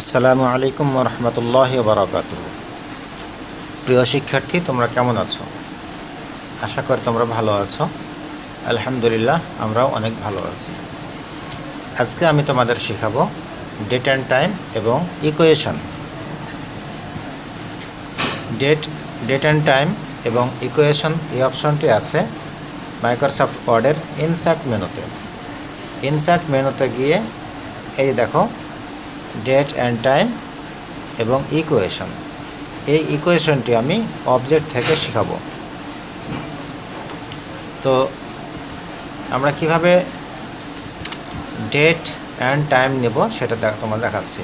আসসালামু আলাইকুম ওয়া রাহমাতুল্লাহি ওয়া বারাকাতুহু। প্রিয় শিক্ষার্থী, তোমরা কেমন আছো? আশা করি তোমরা ভালো আছো। আলহামদুলিল্লাহ, আমরাও অনেক ভালো আছি। আজকে আমি তোমাদের শেখাবো ডেট অ্যান্ড টাইম এবং ইকুয়েশন। ডেট অ্যান্ড টাইম এবং ইকুয়েশন এই অপশনটি আছে মাইক্রোসফট ওয়ার্ডের ইনসার্ট মেনুতে। ইনসার্ট মেনুতে গিয়ে এই দেখো ডেট অ্যান্ড টাইম এবং ইকুয়েশন। এই ইকুয়েশনটি আমি অবজেক্ট থেকে শেখাবো। তো আমরা কিভাবে ডেট অ্যান্ড টাইম নেব সেটা তোমার দেখাচ্ছি।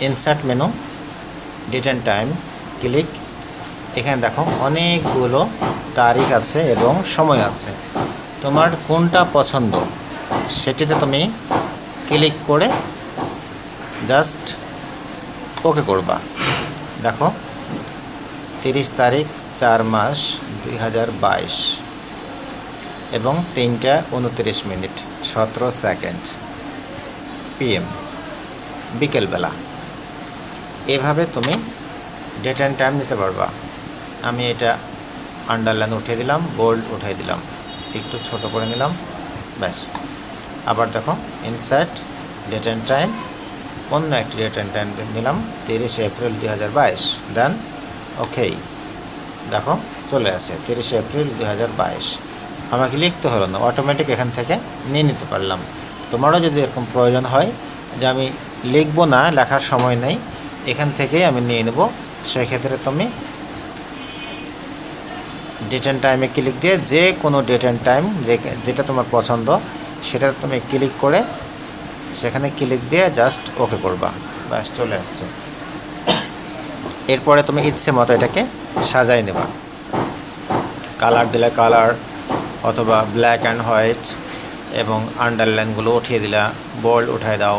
Insert menu, date and time, click. এখানে দেখো অনেকগুলো তারিখ আছে এবং সময় আছে। তোমার কোনটা পছন্দ সেটিতে তুমি ক্লিক করে জাস্ট ওকে করবা। দেখো 30 তারিখ 4 মাস 2022 এবং 3:29 17 সেকেন্ড PM, বিকেলবেলা। এভাবে তুমি ডেট অ্যান্ড টাইম নিতে পারবা। আমি এটা আন্ডারলাইন উঠিয়ে দিলাম, বোল্ড উঠিয়ে দিলাম, একটু ছোট করে নিলাম, ব্যাস। আবার দেখো ইনসার্ট ডেট অ্যান্ড টাইম, অন্য একটি ডেট অ্যান্ড টাইম নিলাম 30 এপ্রিল 2022, দেন ওকে। দেখো চলে আসে 30 এপ্রিল 2022। আমাকে লিখতে হলো না, অটোমেটিক এখান থেকে নিয়ে নিতে পারলাম। তোমারও যদি এরকম প্রয়োজন হয় যে আমি লিখবো না, লেখার সময় নেই, এখান থেকেই আমি নিয়ে নেব, সেক্ষেত্রে তুমি ডেট অ্যান্ড টাইমে ক্লিক দিয়ে যে কোনো ডেট অ্যান্ড টাইম যেটা তোমার পছন্দ সেটা তুমি ক্লিক করে সেখানে ক্লিক দিয়ে জাস্ট ওকে করবা, ব্যাস চলে আসছে। এরপরে তুমি ইচ্ছে মতো এটাকে সাজাই নেবা। কালার দিলে কালার, অথবা ব্ল্যাক অ্যান্ড হোয়াইট, এবং আন্ডারলাইনগুলো উঠিয়ে দিলা, বোল্ড উঠাই দাও,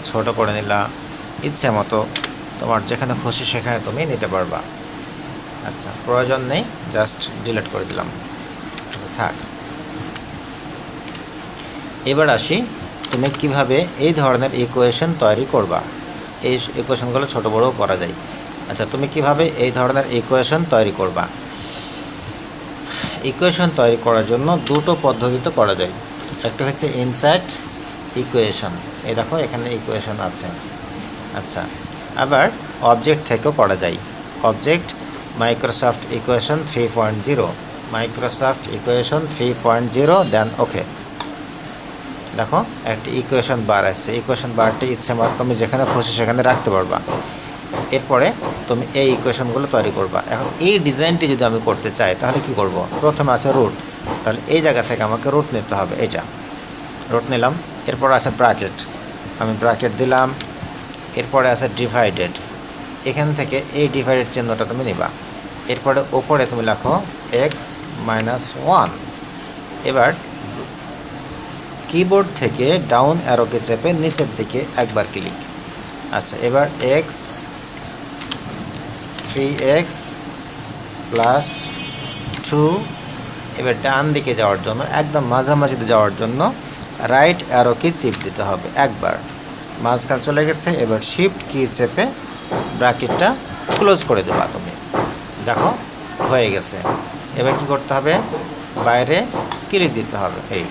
ছোট করে নিলা, ইচ্ছে মতো তোমার যেখানে খুশি সেখানে তুমি নিতে পারবা। আচ্ছা, প্রয়োজন নেই, জাস্ট ডিলিট করে দিলাম। আচ্ছা থাক। এবার আসি তুমি কিভাবে এই ধরনের ইকুয়েশন তৈরি করবা। এই ইকুয়েশনগুলো ছোট বড়ও করা যায়। আচ্ছা, তুমি কিভাবে এই ধরনের ইকুয়েশন তৈরি করবা? ইকুয়েশন তৈরি করার জন্য দুটো পদ্ধতিতে করা যায়। একটা হচ্ছে ইনসার্ট ইকুয়েশন, এই দেখো এখানে ইকুয়েশন আছে। আচ্ছা, আবার অবজেক্ট থেকেও করা যায়। Object Microsoft equation 3.0, Microsoft equation 3.0, দেন ওকে। দেখো একটি ইকুয়েশন বার আসছে। ইকুয়েশন বারটি ইচ্ছে মতো তুমি যেখানে খুশি সেখানে রাখতে পারবা। এরপরে তুমি এই ইকুয়েশনগুলো তৈরি করবা। এখন এই ডিজাইনটি যদি আমি করতে চাই তাহলে কি করব? প্রথমে আছে রুট, তাহলে এই জায়গা থেকে আমাকে রুট নিতে হবে। এটা রুট নিলাম। এরপর আছে ব্র্যাকেট, আমি ব্র্যাকেট দিলাম। এরপরে আছে ডিভাইডেড, এখান থেকে এই ডিভাইডেড চিহ্নটা তুমি নিবা। এরপরে ওপরে তুমি লেখো x-1। এবার কিবোর্ড থেকে ডাউন অ্যারোকে চেপে নিচের দিকে একবার ক্লিক। আচ্ছা, এবার 3x + 2। এবার ডান দিকে যাওয়ার জন্য, একদম মাঝামাঝিতে যাওয়ার জন্য রাইট অ্যারোকে চিপ দিতে হবে একবার। মাঝখানে চলে গেছে। এবার শিফট কি চেপে ব্র্যাকেটটা ক্লোজ করে দেবা তুমি। দেখো হয়ে গেছে। এবার কি করতে হবে? বাইরে ক্লিক দিতে হবে। এই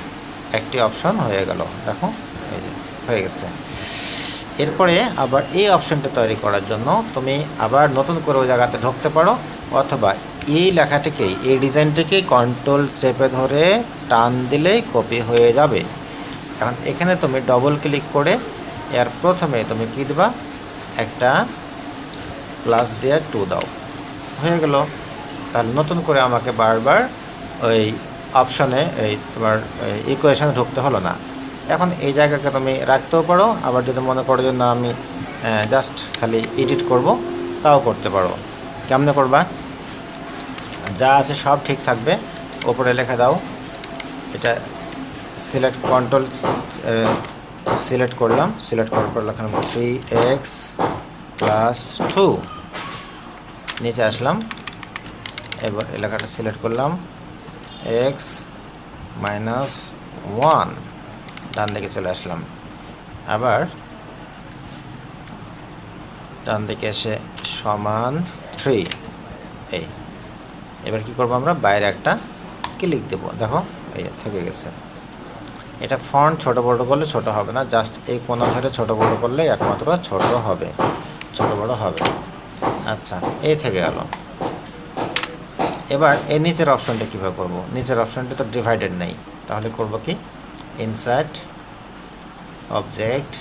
একটি অপশন হয়ে গেল, দেখো এই যে হয়ে গেছে। এরপরে আবার এই অপশনটা তৈরি করার জন্য তুমি আবার নতুন করে ওই জায়গাতে ঢুকতে পারো, অথবা এই লেখাটিকেই, এই ডিজাইনটিকেই কন্ট্রোল চেপে ধরে টান দিলেই কপি হয়ে যাবে। এখন এখানে তুমি ডবল ক্লিক করে এর প্রথমে তুমি কী দেবা? একটা প্লাস দিয়ে 2 দাও, হয়ে গেল। তাহলে নতুন করে আমাকে বারবার ওই অপশনে এই তোমার ইকুয়েশনে ঢুকতে হলো না। এখন এই জায়গাকে তুমি রাখতেও পারো, আবার যদি মনে করো যে না আমি জাস্ট খালি এডিট করব, তাও করতে পারো। কেমনে করবা? যা আছে সব ঠিক থাকবে, ওপরে লেখা দাও। এটা সিলেক্ট, কন্ট্রোল সিলেক্ট করলাম, সিলেক্ট করার পর লিখলাম 3x + 2, নিচে আসলাম। এবার এলাকাটা সিলেক্ট করলাম x - 1, ডান দিকে চলে আসলাম, আবার ডান দিকে এসে সমান 3। এই এবার কি করব, আমরা বাইরে একটা ক্লিক দেব, দেখো এই থেকে গেছে। এটা ফন্ট ছোট বড় করলে ছোট হবে না, জাস্ট এই কোণা ধরে ছোট বড় করলে একমাত্র ছোট হবে, ছোট বড় হবে। আচ্ছা, এই থেকে গেল। এবার এই নিচের অপশনটা কীভাবে করব, নিচের অপশনটা তো ডিভাইডেড নেই, তাহলে করব কি, ইনসার্ট অবজেক্ট,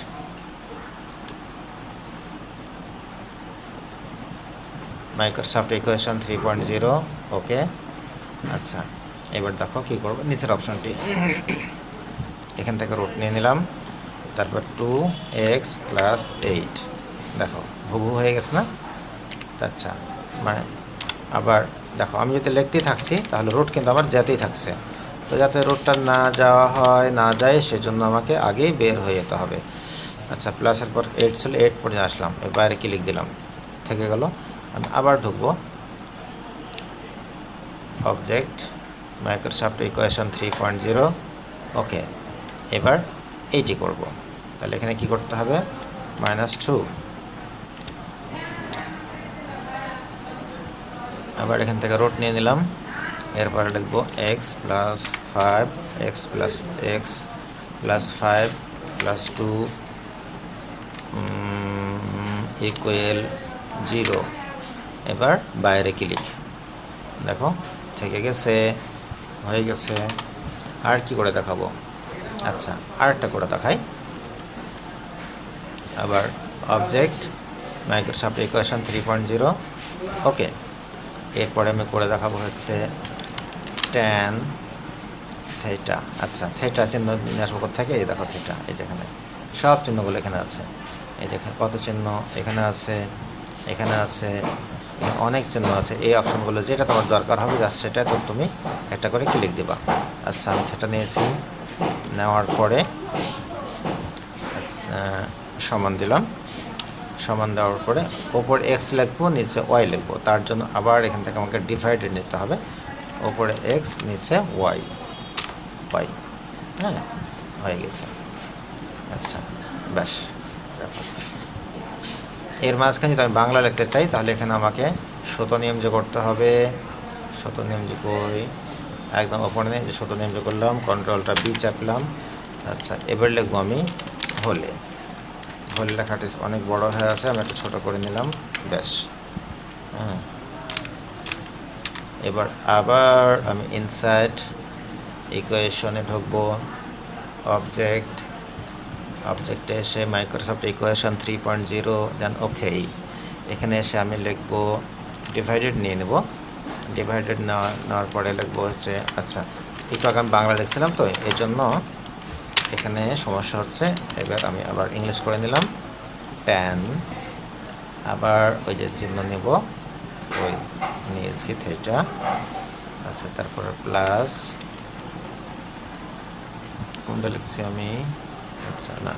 মাইক্রোসফট ইকুয়েশন 3.0, ওকে। আচ্ছা, এবার দেখো কী করব, নিচের অপশনটি এখান থেকে রুট নিয়ে নিলাম, তারপর 2x + 8, দেখো হুবহু হয়ে গেছে না? আচ্ছা, আবার দেখো আমি যদি লিখতেই থাকছি তাহলে রুট কিন্তু আমার যেতেই থাকছে, তো যাতে রুটটা না যাওয়া হয়, না যায়, সেজন্য আমাকে আগেই বের হয়ে যেতে হবে। আচ্ছা, প্লাসের পর 8 ছিল, 8 পর্যন্ত আসলাম, এর বাইরে ক্লিক দিলাম, থেকে গেল। আমি আবার ঢুকবো, অবজেক্ট মাইক্রোসফট ইকুয়েশন 3.0, ওকে। এবার এইটি করব, তাহলে এখানে কি করতে হবে, -2, আবার এখান থেকে রুট নিয়ে নিলাম, এরপরে লিখব x + 5 x + x + 5 + 2 = 0। এবার বাইরে ক্লিক, দেখো থেকে গেছে, হয়ে গেছে। আর কি করে দেখাবো, আচ্ছা আরেকটা করে দেখাই, আবার অবজেক্ট মাইক্রোসফট ইকুয়েশন 3.0, ওকে। এরপরে আমি করে দেখাবো হচ্ছে tan থিটা। আচ্ছা, থিটা চিহ্ন নিয়ে আসবো কোথা থেকে, এই দেখো থিটা, এই যেখানে সব চিহ্নগুলো এখানে আছে, এই যে কত চিহ্ন এখানে আছে, এখানে আছে, অনেক চিহ্ন আছে। এই অপশনগুলো যেটা তোমার দরকার হবে জাস্ট সেটা তো তুমি একটা করে ক্লিক দিবা। আচ্ছা, আমি থিটা নিয়েছি, নেওয়ার পরে আচ্ছা সমান দিলাম, সমান দেওয়ার পরে ওপরে এক্স লিখবো, নিচে ওয়াই লিখবো, তার জন্য আবার এখান থেকে আমাকে ডিভাইডেড নিতে হবে, ওপরে এক্স নিচে ওয়াই, হ্যাঁ হয়ে গেছে। আচ্ছা, ব্যাস দেখো, এর মাঝখানে যদি আমি বাংলা লিখতে চাই তাহলে এখানে আমাকে শত নিয়ম যোগ করতে হবে, শত নিয়ম যোগ করি, একদম ওপরে নেই যে শত নিয়ম যোগ করলাম, কন্ট্রোলটা বি চাপলাম। আচ্ছা, এবার লিখবো আমি হলে, হলে লেখাটি অনেক বড় হয়ে আছে, আমি একটু ছোটো করে নিলাম, ব্যাস। হ্যাঁ, এবার আবার আমি ইনসার্ট ইকুয়েশনে ঢুকবো, অবজেক্টে এসে মাইক্রোসফট ইকুয়েশন 3.0, দেন ওকে। এখানে এসে আমি লিখবো ডিভাইডেড নিয়ে নেব, ডিভাইডেড নেওয়ার পরে লিখবো হচ্ছে, আচ্ছা একটু আগে আমি বাংলা লিখছিলাম তো এই জন্য এখানে সমস্যা হচ্ছে। এবার আমি আবার ইংলিশ করে নিলাম, tan, আবার ওই যে চিহ্ন নেব, ওই নিয়েছি থিটা। আচ্ছা, তারপর প্লাস, কোনটা লিখছি আমি, আচ্ছা না,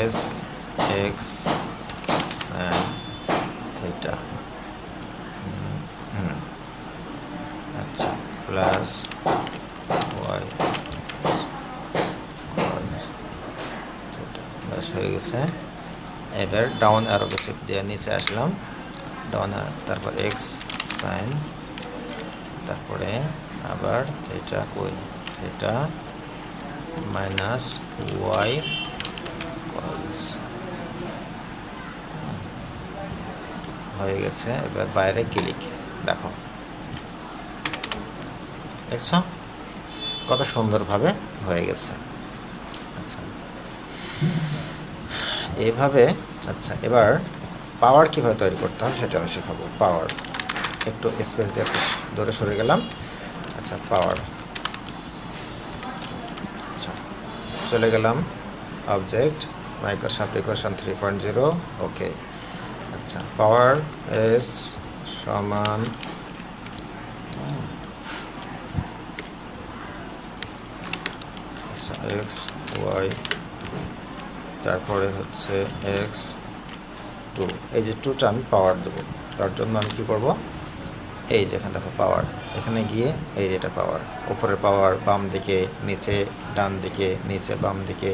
এস এক্স সাইন থিটা, আচ্ছা প্লাস ওয়াই থিটা, ব্যাস হয়ে গেছে। এবার ডাউন অ্যারোকে চেপ দিয়ে নিচে আসলাম, ডাউন, তারপর এক্স সাইন, তারপরে আবার থিটা, কই থিটা মাইনাস ওয়াই কজ, হয়ে গেছে। এবার বাইরে ক্লিক, দেখো দেখছো কত সুন্দরভাবে হয়ে গেছে। আচ্ছা, এইভাবে। আচ্ছা, এবার পাওয়ার কীভাবে তৈরি করতে হবে সেটা আমি শেখাবো। পাওয়ার, একটু স্পেস দিয়ে একটু দূরে সরে গেলাম। আচ্ছা, পাওয়ার, আচ্ছা চলে গেলাম, অবজেক্ট মাইক্রোসফট ইকুয়েশন 3.0, ওকে। আচ্ছা, পাওয়ার এস সমান আচ্ছা এক্স ওয়াই, তারপরে হচ্ছে এক্স 2, এই যে 2টা আমি পাওয়ার দেবো, তার জন্য আমি কী করব, এই যেখানে দেখো পাওয়ার, এখানে গিয়ে এই যেটা পাওয়ার, উপরের পাওয়ার, বাম দিকে নিচে, ডান দিকে নিচে, বাম দিকে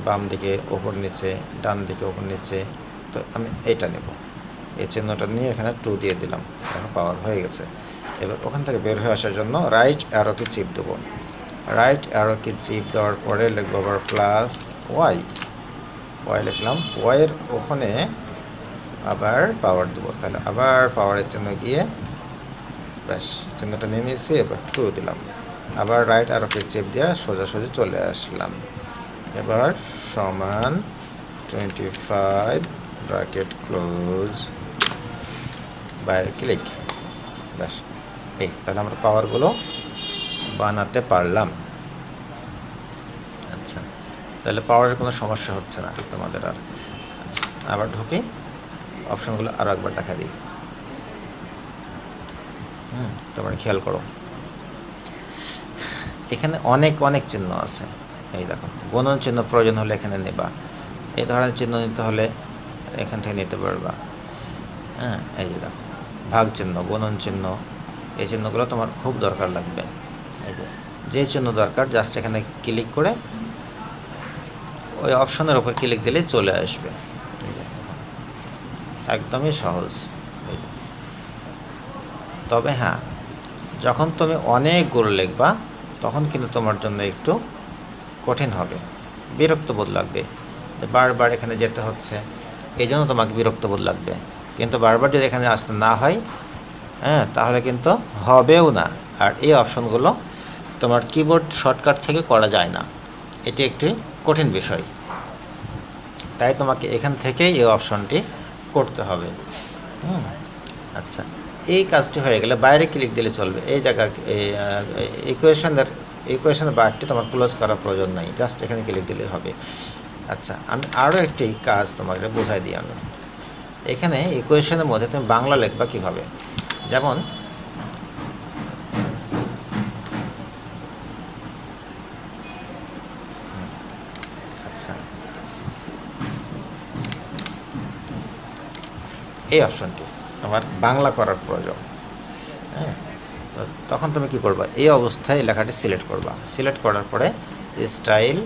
বাম দিকে ওপর নিচে, ডান দিকে ওপর নিচে। তো আমি এইটা নেব, এই চিহ্নটা নিয়ে এখানে 2 দিয়ে দিলাম, দেখো পাওয়ার হয়ে গেছে। এবার ওখান থেকে বের হয়ে আসার জন্য রাইট অ্যারো কি চিপ দেবো। রাইট অ্যারো কি চিপ দেওয়ার পরে লিখবো আবার প্লাস ওয়াই, ওয়াই লিখলাম, ওয়াইয়ের ওখানে আবার পাওয়ার দেবো, তাহলে আবার পাওয়ারের চিহ্ন গিয়ে ব্যাস চিহ্নটা নিয়ে নিয়েছি। এবার 2 দিলাম, আবার রাইট অ্যারো কি চিপ দিয়ে সোজাসুজি চলে আসলাম। এবার সমান 25 ব্র্যাকেট ক্লোজ, বাইরে ক্লিক, ব্যাস এই তাহলে আমরা পাওয়ারগুলো বানাতে পারলাম। আচ্ছা, তাহলে পাওয়ারের কোনো সমস্যা হচ্ছে না তোমাদের আর। আচ্ছা, আবার ঢুকে অপশনগুলো আরও একবার দেখা দিই। তোমরা খেয়াল করো, এখানে অনেক অনেক চিহ্ন আছে। এই দেখো, গুণন চিহ্ন প্রয়োজন হলে এখানে নেবা, এই ধরনের চিহ্ন নিতে হলে এখান থেকে নিতে পারবা। এই যে দেখো, ভাগ চিহ্ন, গুণন চিহ্ন, এই চিহ্নগুলো তোমার খুব দরকার লাগবে। এই যে চিহ্ন দরকার, জাস্ট এখানে ক্লিক করে ওই অপশনের উপর ক্লিক দিলেই চলে আসবে। এই যে একদমই সহজ। তবে হ্যাঁ, যখন তুমি অনেকগুলো লিখবা তখন কিন্তু তোমার জন্য একটু কঠিন হবে, বিরক্ত বোধ লাগবে, বারবার এখানে যেতে হচ্ছে, এই জন্য তোমাকে বিরক্ত বোধ লাগবে। কিন্তু বারবার যদি এখানে আসতে না হয়, তাহলে কিন্তু হবেও না। আর এই অপশনগুলো তোমার কিবোর্ড শর্টকাট থেকে করা যায় না, এটি একটি কঠিন বিষয়। তাই তোমাকে এখান থেকেই এই অপশনটি করতে হবে। আচ্ছা, এই কাজটি হয়ে গেলে বাইরে ক্লিক দিলে চলবে। এই জায়গায় ইকুয়েশনের বারটি তোমার ক্লোজ করার প্রয়োজন নাই, জাস্ট এখানে ক্লিক দিলে হবে। আচ্ছা, আমি আরও একটি কাজ তোমাকে বোঝাই দিই। আমি এখানে ইকুয়েশনের মধ্যে তুমি বাংলা লিখবা কীভাবে, যেমন আচ্ছা এই অপশনটি আমার বাংলা করার প্রয়োজন। তো তখন তুমি কি করবা, এই অবস্থায় লেখাটি সিলেক্ট করবা। সিলেক্ট করার পরে স্টাইল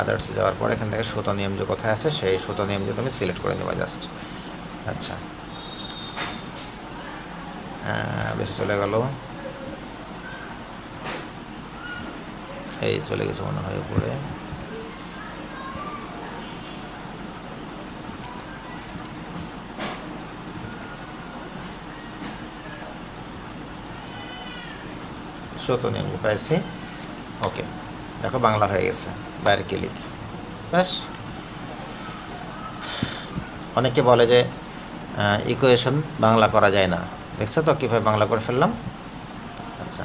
আদার্স যাওয়ার পরে এখান থেকে সুতো নিয়ম যে কোথায় আছে সেই সুতো নিয়ম যে তুমি সিলেক্ট করে নেবা জাস্ট। আচ্ছা, বেশি চলে গেল, এই চলে গেছে মনে হয় উপরে। সুতো নিয়ম পাইছি, ওকে, দেখো বাংলা হয়ে গেছে, বাইরে ক্লিক, ব্যাস। অনেকে বলে যে ইকুয়েশন বাংলা করা যায় না, দেখছো তো কীভাবে বাংলা করে ফেললাম। আচ্ছা,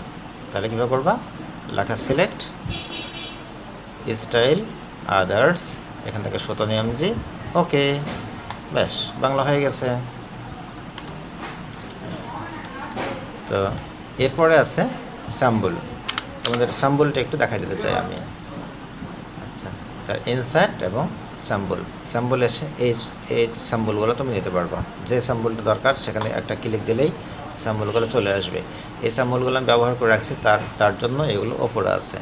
তাহলে কীভাবে করবা, লেখা সিলেক্ট, স্টাইল আদার্স, এখান থেকে সুতো নিয়ম জি, ওকে, ব্যাস বাংলা হয়ে গেছে। আচ্ছা, তো এরপরে আছে স্যাম্বল, তোমাদের স্যাম্বলটা একটু দেখাই দিতে চাই আমি। আচ্ছা, তার ইনসার্ট এবং স্যাম্বল এসে এই স্যাম্বলগুলো তুমি নিতে পারবা। যে স্যাম্বলটা দরকার সেখানে একটা ক্লিক দিলেই স্যাম্বলগুলো চলে আসবে। এই স্যাম্বলগুলো আমি ব্যবহার করে রাখছি, তার জন্য এগুলো ওপরে আছে।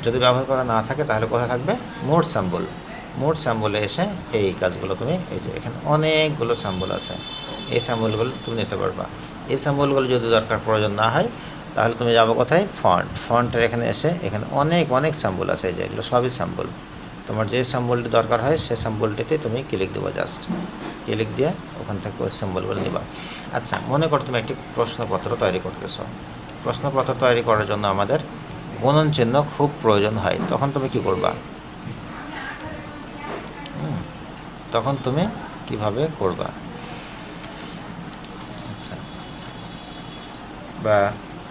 যদি ব্যবহার করা না থাকে তাহলে কোথায় থাকবে, মোড স্যাম্বলে এসে এই কাজগুলো তুমি, এই যে এখানে অনেকগুলো স্যাম্বল আছে, এই স্যাম্বলগুলো তুমি নিতে পারবা। এই স্যাম্বলগুলো যদি দরকার প্রয়োজন না হয় তাহলে তুমি যাবো কোথায়, ফন্টের এখানে এসে এখানে অনেক স্যাম্বল আছে, এই যে এগুলো সবই স্যাম্বল। তোমার যে স্যাম্বলটি দরকার হয় সেই স্যাম্বলটিতে তুমি ক্লিক দেবো, জাস্ট ক্লিক দিয়ে ওখান থেকে ওই স্যাম্বলগুলো দেবা। আচ্ছা, মনে করো তুমি একটি প্রশ্নপত্র তৈরি করতেছো। প্রশ্নপত্র তৈরি করার জন্য আমাদের গুণন চিহ্ন খুব প্রয়োজন হয়, তখন তুমি কি করবা, তখন তুমি কিভাবে করবা। আচ্ছা, বা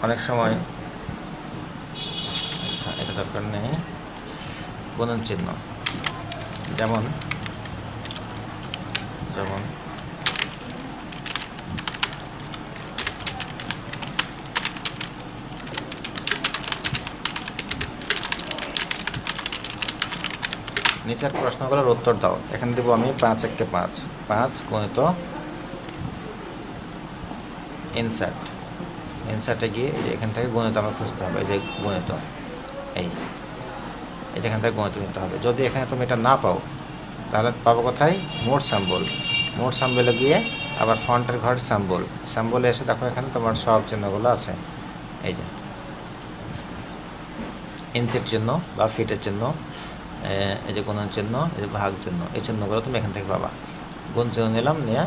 অনেক সময়, আচ্ছা এটা দরকার নেই, গুণন চিহ্ন যেমন নিচের প্রশ্নগুলোর উত্তর দাও। এখানে দেবো আমি 5 × 5, 5 × ইনসার্টে গিয়ে এই যে এখান থেকে গুণিত আমার খুঁজতে হবে, এই যে গুণিত, এই যেখান থেকে গুণিত নিতে হবে। যদি এখানে তুমি এটা না পাও তাহলে পাবো কোথায়, মোট স্যাম্বলে গিয়ে আবার ফন্টের ঘর স্যাম্বলে এসে দেখো এখানে তোমার সব চিহ্নগুলো আছে, এই যে ইঞ্চের চিহ্ন বা ফিটের চিহ্ন, এই যে গুণন চিহ্ন, এই যে ভাগ চিহ্ন, এই চিহ্নগুলো তুমি এখান থেকে পাবা। গুণ চিহ্ন নিলাম, নিয়ে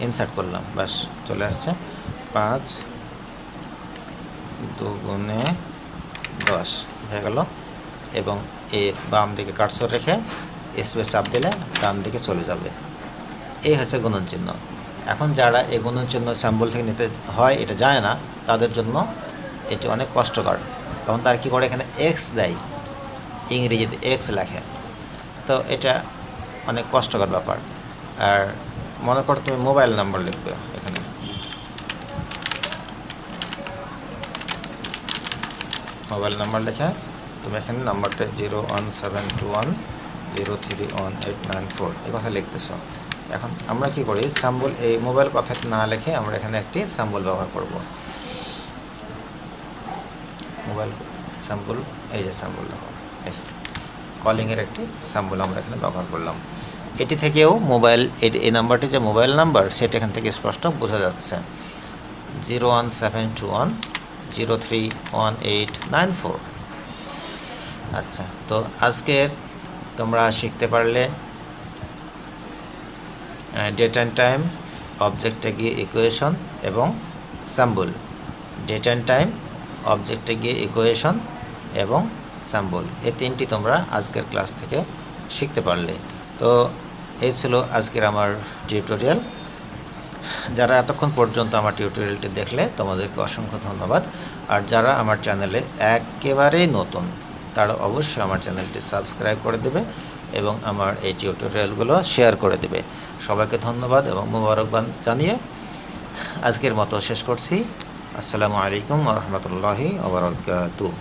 ইনসার্ট করলাম, ব্যাস চলে আসছে 5 2 10 হয়ে গেল। এবং এর বাম দিকে কার্সর রেখে স্পেস চাপ দিলে ডান দিকে চলে যাবে। এই হচ্ছে গুণন চিহ্ন। এখন যারা এই গুণন চিহ্ন স্যাম্বল থেকে নিতে হয় এটা জানে না, তাদের জন্য এটি অনেক কষ্টকর। তখন তারা কী করে, এখানে এক্স দেয়, ইংরেজিতে এক্স লেখে, তো এটা অনেক কষ্টকর ব্যাপার। আর মনে করো তুমি মোবাইল নাম্বার লিখবে, এখানে মোবাইল নাম্বার লেখে তুমি এখানে নাম্বারটা 01721031894 এই কথা লিখতেছ। এখন আমরা কি করি, স্যাম্বল এই মোবাইল কথাটি না লিখে আমরা এখানে একটি স্যাম্বল ব্যবহার করব। মোবাইল স্যাম্বল, এই যে স্যাম্বল দেখো, এই কলিংয়ের একটি স্যাম্বল আমরা এখানে ব্যবহার করলাম। এটি থেকেও মোবাইল, এই নাম্বারটি যে মোবাইল নাম্বার সেটা এখান থেকে স্পষ্ট বোঝা যাচ্ছে, 01721031894। আচ্ছা, তো আজকের তোমরা শিখতে পারলে ডেট অ্যান্ড টাইম, অবজেক্টে গিয়ে ইকুয়েশন এবং স্যাম্বল। ডেট অ্যান্ড টাইম, অবজেক্টে গিয়ে ইকুয়েশন এবং স্যাম্বল, এই তিনটি তোমরা আজকের ক্লাস থেকে শিখতে পারলে। তো এই ছিল আজকের আমার টিউটোরিয়াল। যারা এতক্ষণ পর্যন্ত আমার টিউটোরিয়ালটি দেখলে তোমাদেরকে অসংখ্য ধন্যবাদ। আর যারা আমার চ্যানেলে একেবারেই নতুন তারা অবশ্যই আমার চ্যানেলটি সাবস্ক্রাইব করে দেবে এবং আমার এই টিউটোরিয়ালগুলো শেয়ার করে দেবে। সবাইকে ধন্যবাদ এবং মোবারকবাদ জানিয়ে আজকের মতো শেষ করছি। আসসালামু আলাইকুম ওয়া রাহমাতুল্লাহি ওয়া বারাকাতুহু।